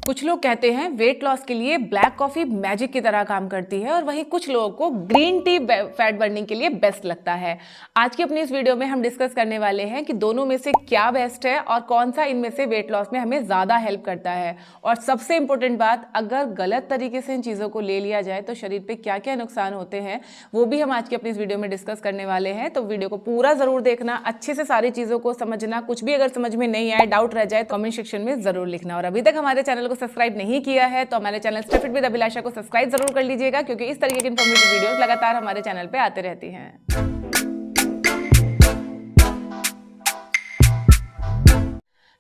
कुछ लोग कहते हैं वेट लॉस के लिए ब्लैक कॉफी मैजिक की तरह काम करती है और वहीं कुछ लोगों को ग्रीन टी फैट बर्निंग के लिए बेस्ट लगता है। आज की अपनी इस वीडियो में हम डिस्कस करने वाले हैं कि दोनों में से क्या बेस्ट है और कौन सा इनमें से वेट लॉस में हमें ज्यादा हेल्प करता है। और सबसे इंपॉर्टेंट बात, अगर गलत तरीके से इन चीजों को ले लिया जाए तो शरीर पे क्या क्या नुकसान होते हैं वो भी हम आज की अपनी इस वीडियो में डिस्कस करने वाले हैं। तो वीडियो को पूरा जरूर देखना, अच्छे से सारी चीजों को समझना। कुछ भी अगर समझ में नहीं आए, डाउट रह जाए तो कमेंट सेक्शन में जरूर लिखना। और अभी तक हमारे चैनल को सब्सक्राइब नहीं किया है तो हमारे चैनल स्टे फिट विद अभिलाषा को सब्सक्राइब जरूर कर लीजिएगा, क्योंकि इस तरीके की इंफॉर्मेटिव वीडियोस लगातार हमारे चैनल पे आते रहती हैं।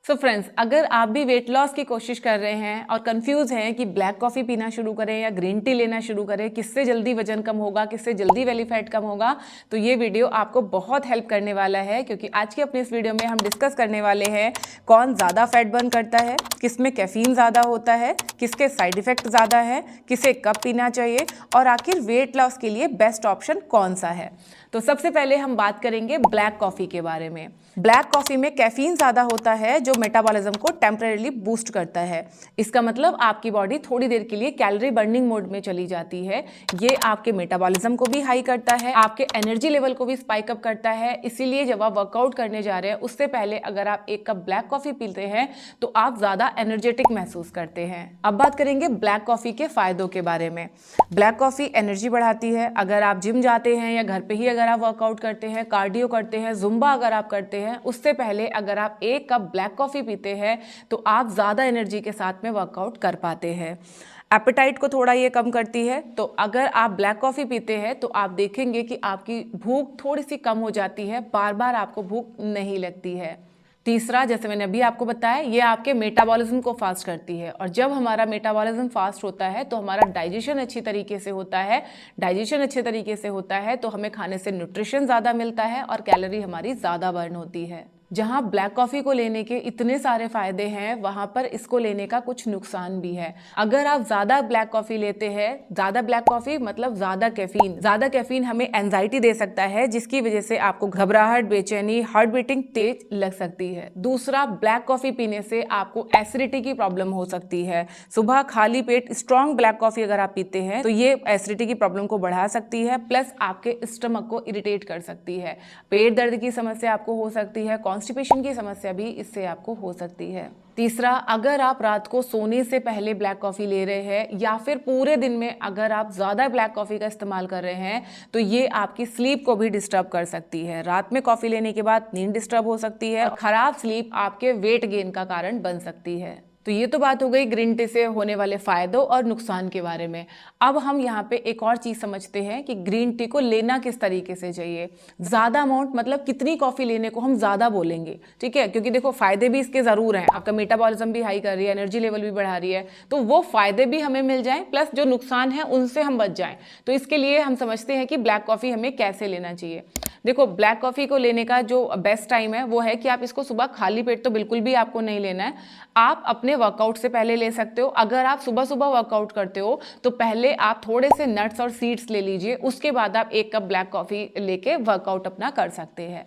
सो फ्रेंड्स, अगर आप भी वेट लॉस की कोशिश कर रहे हैं और कंफ्यूज हैं कि ब्लैक कॉफ़ी पीना शुरू करें या ग्रीन टी लेना शुरू करें, किससे जल्दी वजन कम होगा, किससे जल्दी बेली फैट कम होगा, तो ये वीडियो आपको बहुत हेल्प करने वाला है। क्योंकि आज की अपनी इस वीडियो में हम डिस्कस करने वाले हैं कौन ज़्यादा फैट बर्न करता है, किसमें कैफीन ज़्यादा होता है, किसके साइड इफेक्ट ज़्यादा है, किसे कब पीना चाहिए और आखिर वेट लॉस के लिए बेस्ट ऑप्शन कौन सा है। तो सबसे पहले हम बात करेंगे ब्लैक कॉफ़ी के बारे में। ब्लैक कॉफ़ी में कैफीन ज़्यादा होता है जो मेटाबॉलिज्म को टेम्परेरीली बूस्ट करता है। इसका मतलब आपकी बॉडी थोड़ी देर के लिए कैलोरी बर्निंग मोड में चली जाती है। ये आपके मेटाबॉलिज्म को भी हाई करता है, आपके एनर्जी लेवल को भी स्पाइक अप करता है। इसीलिए जब आप वर्कआउट करने जा रहे हैं उससे पहले अगर आप एक कप ब्लैक कॉफ़ी पीते हैं तो आप ज़्यादा एनर्जेटिक महसूस करते हैं। अब बात करेंगे ब्लैक कॉफ़ी के फ़ायदों के बारे में। ब्लैक कॉफ़ी एनर्जी बढ़ाती है। अगर आप जिम जाते हैं या घर पे ही अगर आप वर्कआउट करते हैं, कार्डियो करते हैं, जुम्बा अगर आप करते हैं, उससे पहले अगर आप एक कप ब्लैक कॉफ़ी पीते हैं तो आप ज़्यादा एनर्जी के साथ में वर्कआउट कर पाते हैं। एपेटाइट को थोड़ा ये कम करती है। तो अगर आप ब्लैक कॉफ़ी पीते हैं तो आप देखेंगे कि आपकी भूख थोड़ी सी कम हो जाती है, बार बार आपको भूख नहीं लगती है। तीसरा, जैसे मैंने अभी आपको बताया, ये आपके मेटाबॉलिज्म को फास्ट करती है। और जब हमारा मेटाबॉलिज्म फास्ट होता है तो हमारा डाइजेशन अच्छी तरीके से होता है। डाइजेशन अच्छे तरीके से होता है तो हमें खाने से न्यूट्रिशन ज़्यादा मिलता है और कैलोरी हमारी ज़्यादा बर्न होती है। जहाँ ब्लैक कॉफ़ी को लेने के इतने सारे फायदे हैं, वहाँ पर इसको लेने का कुछ नुकसान भी है। अगर आप ज़्यादा ब्लैक कॉफ़ी लेते हैं, ज़्यादा ब्लैक कॉफ़ी मतलब ज़्यादा कैफीन हमें एंजाइटी दे सकता है, जिसकी वजह से आपको घबराहट, बेचैनी, हार्ट बीटिंग तेज लग सकती है। दूसरा, ब्लैक कॉफ़ी पीने से आपको एसिडिटी की प्रॉब्लम हो सकती है। सुबह खाली पेट स्ट्रॉन्ग ब्लैक कॉफ़ी अगर आप पीते हैं तो ये एसिडिटी की प्रॉब्लम को बढ़ा सकती है, प्लस आपके स्टमक को इरिटेट कर सकती है। पेट दर्द की समस्या आपको हो सकती है, कॉन्स्टिपेशन की समस्या भी इससे आपको हो सकती है। तीसरा, अगर आप रात को सोने से पहले ब्लैक कॉफ़ी ले रहे हैं या फिर पूरे दिन में अगर आप ज़्यादा ब्लैक कॉफ़ी का इस्तेमाल कर रहे हैं तो ये आपकी स्लीप को भी डिस्टर्ब कर सकती है। रात में कॉफ़ी लेने के बाद नींद डिस्टर्ब हो सकती है और खराब स्लीप आपके वेट गेन का कारण बन सकती है। तो ये तो बात हो गई ग्रीन टी से होने वाले फायदों और नुकसान के बारे में। अब हम यहाँ पे एक और चीज़ समझते हैं कि ग्रीन टी को लेना किस तरीके से चाहिए। ज़्यादा अमाउंट मतलब कितनी कॉफ़ी लेने को हम ज़्यादा बोलेंगे, ठीक है, क्योंकि देखो फ़ायदे भी इसके ज़रूर हैं। आपका मेटाबॉलिज्म भी हाई कर रही है, एनर्जी लेवल भी बढ़ा रही है, तो वो फ़ायदे भी हमें मिल जाएं, प्लस जो नुकसान है उनसे हम बच जाएं। तो इसके लिए हम समझते हैं कि ब्लैक कॉफ़ी हमें कैसे लेना चाहिए। देखो, ब्लैक कॉफ़ी को लेने का जो बेस्ट टाइम है वो है कि आप इसको सुबह खाली पेट तो बिल्कुल भी आपको नहीं लेना है। आप अपने वर्कआउट से पहले ले सकते हो। अगर आप सुबह सुबह वर्कआउट करते हो तो पहले आप थोड़े से नट्स और सीड्स ले लीजिए, उसके बाद आप एक कप ब्लैक कॉफ़ी लेके वर्कआउट अपना कर सकते हैं।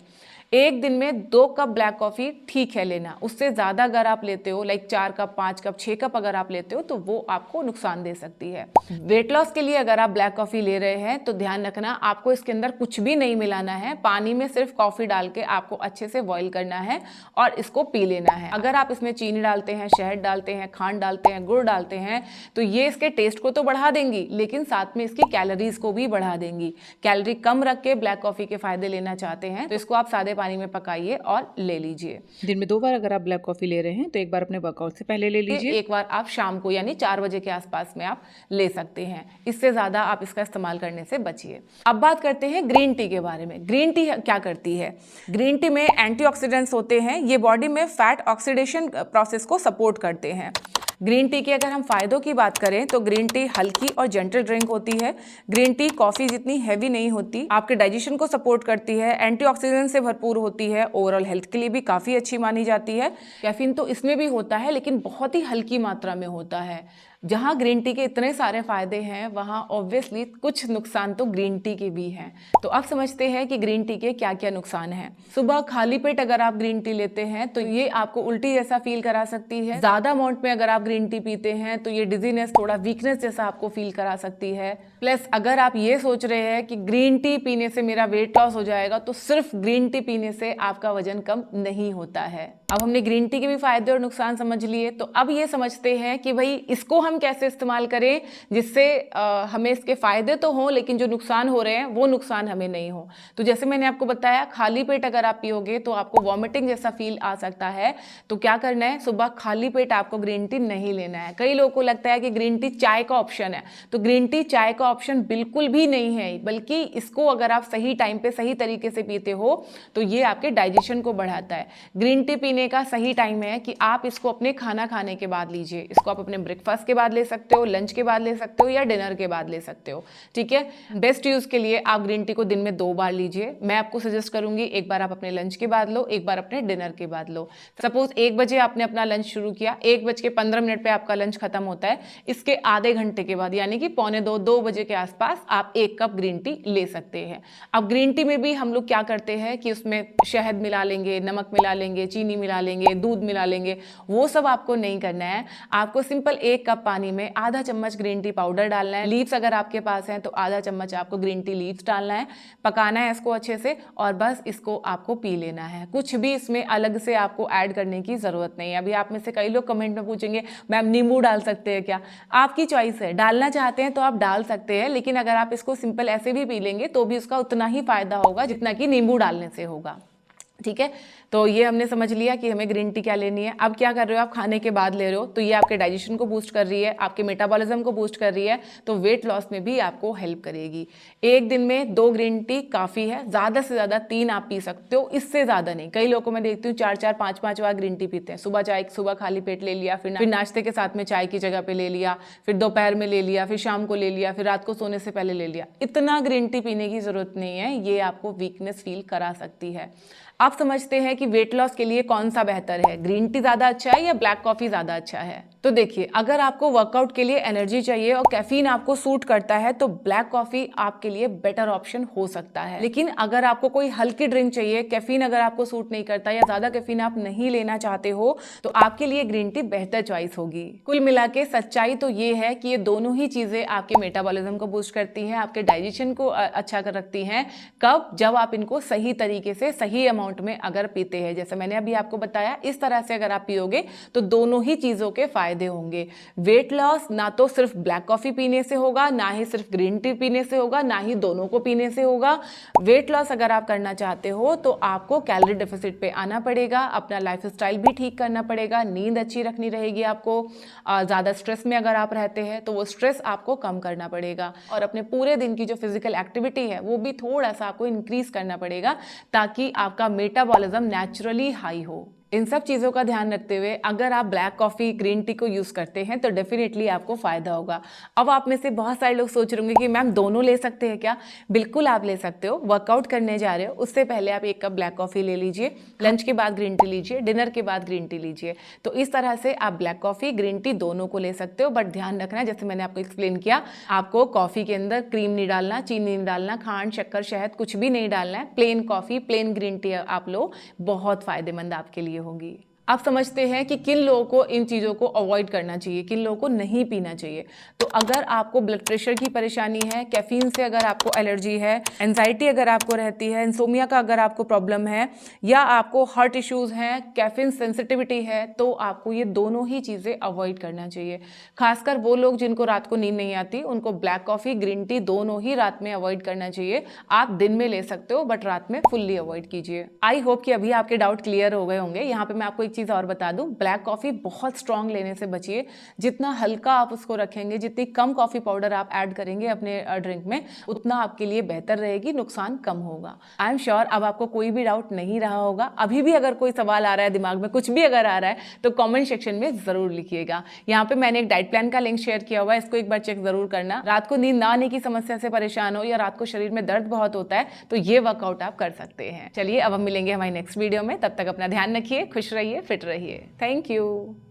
एक दिन में 2 कप ब्लैक कॉफ़ी ठीक है लेना। उससे ज़्यादा अगर आप लेते हो, लाइक 4 कप, 5 कप, 6 कप अगर आप लेते हो तो वो आपको नुकसान दे सकती है। वेट लॉस के लिए अगर आप ब्लैक कॉफ़ी ले रहे हैं तो ध्यान रखना, आपको इसके अंदर कुछ भी नहीं मिलाना है। पानी में सिर्फ कॉफ़ी डाल के आपको अच्छे से बॉईल करना है और इसको पी लेना है। अगर आप इसमें चीनी डालते हैं, शहद डालते हैं, खांड डालते हैं, गुड़ डालते हैं तो ये इसके टेस्ट को तो बढ़ा देंगी लेकिन साथ में इसकी कैलोरीज को भी बढ़ा देंगी। कैलोरी कम रख के ब्लैक कॉफ़ी के फायदे लेना चाहते हैं तो इसको आप सादे पानी में पकाइए और ले लीजिए। दिन में 2 बार अगर आप ब्लैक कॉफ़ी ले रहे हैं तो एक बार अपने वर्कआउट से पहले ले लीजिए, एक बार आप शाम को यानी 4 बजे के आसपास में आप ले सकते हैं। इससे ज़्यादा आप इसका इस्तेमाल करने से बचिए। अब बात करते हैं ग्रीन टी के बारे में। ग्रीन टी क्या करती है? ग्रीन टी में एंटीऑक्सीडेंट्स होते हैं, ये बॉडी में फैट ऑक्सीडेशन प्रोसेस को सपोर्ट करते हैं। ग्रीन टी के अगर हम फायदों की बात करें तो ग्रीन टी हल्की और जेंटल ड्रिंक होती है। ग्रीन टी कॉफी जितनी हैवी नहीं होती, आपके डाइजेशन को सपोर्ट करती है, एंटीऑक्सीडेंट से भरपूर होती है, ओवरऑल हेल्थ के लिए भी काफ़ी अच्छी मानी जाती है। कैफीन तो इसमें भी होता है लेकिन बहुत ही हल्की मात्रा में होता है। जहाँ ग्रीन टी के इतने सारे फायदे हैं वहाँ ऑब्वियसली कुछ नुकसान तो ग्रीन टी के भी हैं। तो अब समझते हैं कि ग्रीन टी के क्या क्या नुकसान हैं। सुबह खाली पेट अगर आप ग्रीन टी लेते हैं तो ये आपको उल्टी जैसा फील करा सकती है। ज्यादा अमाउंट में अगर आप ग्रीन टी पीते हैं तो ये डिजीनेस, थोड़ा वीकनेस जैसा आपको फील करा सकती है। प्लस अगर आप ये सोच रहे हैं कि ग्रीन टी पीने से मेरा वेट लॉस हो जाएगा, तो सिर्फ ग्रीन टी पीने से आपका वजन कम नहीं होता है। अब हमने ग्रीन टी के भी फायदे और नुकसान समझ लिए, तो अब ये समझते हैं कि भाई इसको हम कैसे इस्तेमाल करें जिससे हमें इसके फायदे तो हों लेकिन जो नुकसान हो रहे हैं वो नुकसान हमें नहीं हो। तो जैसे मैंने आपको बताया, खाली पेट अगर आप पियोगे तो आपको वॉमिटिंग जैसा फील आ सकता है। तो क्या करना है, सुबह खाली पेट आपको ग्रीन टी नहीं लेना है। कई लोगों को लगता है कि ग्रीन टी चाय का ऑप्शन है, तो ग्रीन टी चाय का ऑप्शन बिल्कुल भी नहीं है, बल्कि इसको अगर आप सही टाइम पे सही तरीके से पीते हो तो ये आपके डाइजेशन को बढ़ाता है। ग्रीन टी पीने का सही टाइम है कि आप इसको अपने खाना खाने के बाद लीजिए। इसको आप अपने ब्रेकफास्ट के बाद ले सकते हो, लंच के बाद ले सकते हो या डिनर के बाद ले सकते हो। ठीक है, बेस्ट यूज के लिए आप ग्रीन टी को दिन में 2 बार लीजिए। मैं आपको सजेस्ट करूंगी एक बार आप अपने लंच के बाद लो, एक बार अपने डिनर के बाद लो। सपोज 1 बजे आपने अपना लंच शुरू किया, 1:15 पे आपका लंच खत्म होता है, इसके आधे घंटे के बाद यानी कि 1:45-2 बजे के आसपास आप 1 कप ग्रीन टी ले सकते हैं। अब ग्रीन टी में भी हम लोग क्या करते हैं कि उसमें शहद मिला लेंगे, नमक मिला लेंगे, चीनी मिला लेंगे, दूध मिला लेंगे। वो सब आपको नहीं करना है। आपको सिंपल 1 कप पानी में आधा चम्मच ग्रीन टी पाउडर डालना है। लीव्स अगर आपके पास हैं तो आधा चम्मच आपको ग्रीन टी लीव्स डालना है, पकाना है इसको अच्छे से और बस इसको आपको पी लेना है। कुछ भी इसमें अलग से आपको ऐड करने की जरूरत नहीं है। अभी आप में से कई लोग कमेंट में पूछेंगे मैम नींबू डाल सकते हैं क्या? आपकी चॉइस है, डालना चाहते हैं तो आप डाल सकते हैं, लेकिन अगर आप इसको सिंपल ऐसे भी पी लेंगे तो भी उसका उतना ही फायदा होगा जितना कि नींबू डालने से होगा। ठीक है, तो ये हमने समझ लिया कि हमें ग्रीन टी क्या लेनी है। अब क्या कर रहे हो, आप खाने के बाद ले रहे हो, तो ये आपके डाइजेशन को बूस्ट कर रही है, आपके मेटाबॉलिज्म को बूस्ट कर रही है, तो वेट लॉस में भी आपको हेल्प करेगी। एक दिन में 2 ग्रीन टी काफ़ी है, ज़्यादा से ज़्यादा 3 आप पी सकते हो, इससे ज़्यादा नहीं। कई लोगों को मैं देखती हूँ 4-4, 5-5 बार ग्रीन टी पीते हैं। सुबह खाली पेट ले लिया, फिर नाश्ते के साथ में चाय की जगह पे ले लिया, फिर दोपहर में ले लिया, फिर शाम को ले लिया, फिर रात को सोने से पहले ले लिया। इतना ग्रीन टी पीने की ज़रूरत नहीं है, ये आपको वीकनेस फील करा सकती है। आप समझते हैं कि वेट लॉस के लिए कौन सा बेहतर है, ग्रीन टी ज़्यादा अच्छा है या ब्लैक कॉफ़ी ज़्यादा अच्छा है? तो देखिए, अगर आपको वर्कआउट के लिए एनर्जी चाहिए और कैफीन आपको सूट करता है तो ब्लैक कॉफ़ी आपके लिए बेटर ऑप्शन हो सकता है। लेकिन अगर आपको कोई हल्की ड्रिंक चाहिए, कैफीन अगर आपको सूट नहीं करता या ज़्यादा कैफीन आप नहीं लेना चाहते हो, तो आपके लिए ग्रीन टी बेहतर चॉइस होगी। कुल मिला के सच्चाई तो ये है कि ये दोनों ही चीज़ें आपके मेटाबॉलिज्म को बूस्ट करती हैं, आपके डाइजेशन को अच्छा कर रखती हैं। कब? जब आप इनको सही तरीके से सही अमाउंट में अगर पीते हैं। जैसे मैंने अभी आपको बताया, इस तरह से अगर आप पियोगे तो दोनों ही चीज़ों के फायदे होंगे। वेट लॉस ना तो सिर्फ ब्लैक कॉफी पीने से होगा, ना ही सिर्फ ग्रीन टी पीने से होगा, ना ही दोनों को पीने से होगा। वेट लॉस अगर आप करना चाहते हो तो आपको कैलोरी डेफिसिट पे आना पड़ेगा, अपना लाइफस्टाइल भी ठीक करना पड़ेगा, नींद अच्छी रखनी रहेगी आपको। ज़्यादा स्ट्रेस में अगर आप रहते हैं तो वो स्ट्रेस आपको कम करना पड़ेगा और अपने पूरे दिन की जो फिजिकल एक्टिविटी है वो भी थोड़ा सा आपको इंक्रीज करना पड़ेगा ताकि आपका मेटाबॉलिज्म नेचुरली हाई हो। इन सब चीज़ों का ध्यान रखते हुए अगर आप ब्लैक कॉफ़ी, ग्रीन टी को यूज़ करते हैं तो डेफिनेटली आपको फ़ायदा होगा। अब आप में से बहुत सारे लोग सोच रहे होंगे कि मैम दोनों ले सकते हैं क्या? बिल्कुल आप ले सकते हो। वर्कआउट करने जा रहे हो उससे पहले आप 1 कप ब्लैक कॉफ़ी ले लीजिए, लंच के बाद ग्रीन टी लीजिए, डिनर के बाद ग्रीन टी लीजिए। तो इस तरह से आप ब्लैक कॉफ़ी, ग्रीन टी दोनों को ले सकते हो। बट ध्यान रखना, जैसे मैंने आपको एक्सप्लेन किया, आपको कॉफ़ी के अंदर क्रीम नहीं डालना, चीनी नहीं डालना, खांड, शक्कर, शहद कुछ भी नहीं डालना है। Plain coffee, plain green tea आप लो, बहुत फ़ायदेमंद आपके लिए होगी। आप समझते हैं कि किन लोगों को इन चीज़ों को अवॉइड करना चाहिए, किन लोगों को नहीं पीना चाहिए। तो अगर आपको ब्लड प्रेशर की परेशानी है, कैफीन से अगर आपको एलर्जी है, एंजाइटी अगर आपको रहती है, इंसोमिया का अगर आपको प्रॉब्लम है या आपको हार्ट इश्यूज़ हैं, कैफीन सेंसिटिविटी है, तो आपको ये दोनों ही चीज़ें अवॉइड करना चाहिए। खासकर वो लोग जिनको रात को नींद नहीं आती, उनको ब्लैक कॉफ़ी, ग्रीन टी दोनों ही रात में अवॉइड करना चाहिए। आप दिन में ले सकते हो बट रात में फुल्ली अवॉइड कीजिए। आई होप कि अभी आपके डाउट क्लियर हो गए होंगे। यहाँ पे मैं आपको चीज़ और बता दूं, ब्लैक कॉफ़ी बहुत स्ट्रांग लेने से बचिए। जितना हल्का आप उसको रखेंगे, जितनी कम कॉफ़ी पाउडर आप ऐड करेंगे अपने ड्रिंक में, उतना आपके लिए बेहतर रहेगी, नुकसान कम होगा। आई एम श्योर अब आपको कोई भी डाउट नहीं रहा होगा। अभी भी अगर कोई सवाल आ रहा है दिमाग में, कुछ भी अगर आ रहा है तो कॉमेंट सेक्शन में ज़रूर लिखिएगा। यहाँ पे मैंने एक डाइट प्लान का लिंक शेयर किया हुआ है, इसको एक बार चेक ज़रूर करना। रात को नींद ना आने की समस्या से परेशान हो या रात को शरीर में दर्द बहुत होता है तो ये वर्कआउट आप कर सकते हैं। चलिए अब हम मिलेंगे हमारी नेक्स्ट वीडियो में, तब तक अपना ध्यान रखिए, खुश रहिए, फिट रहिए। Thank you.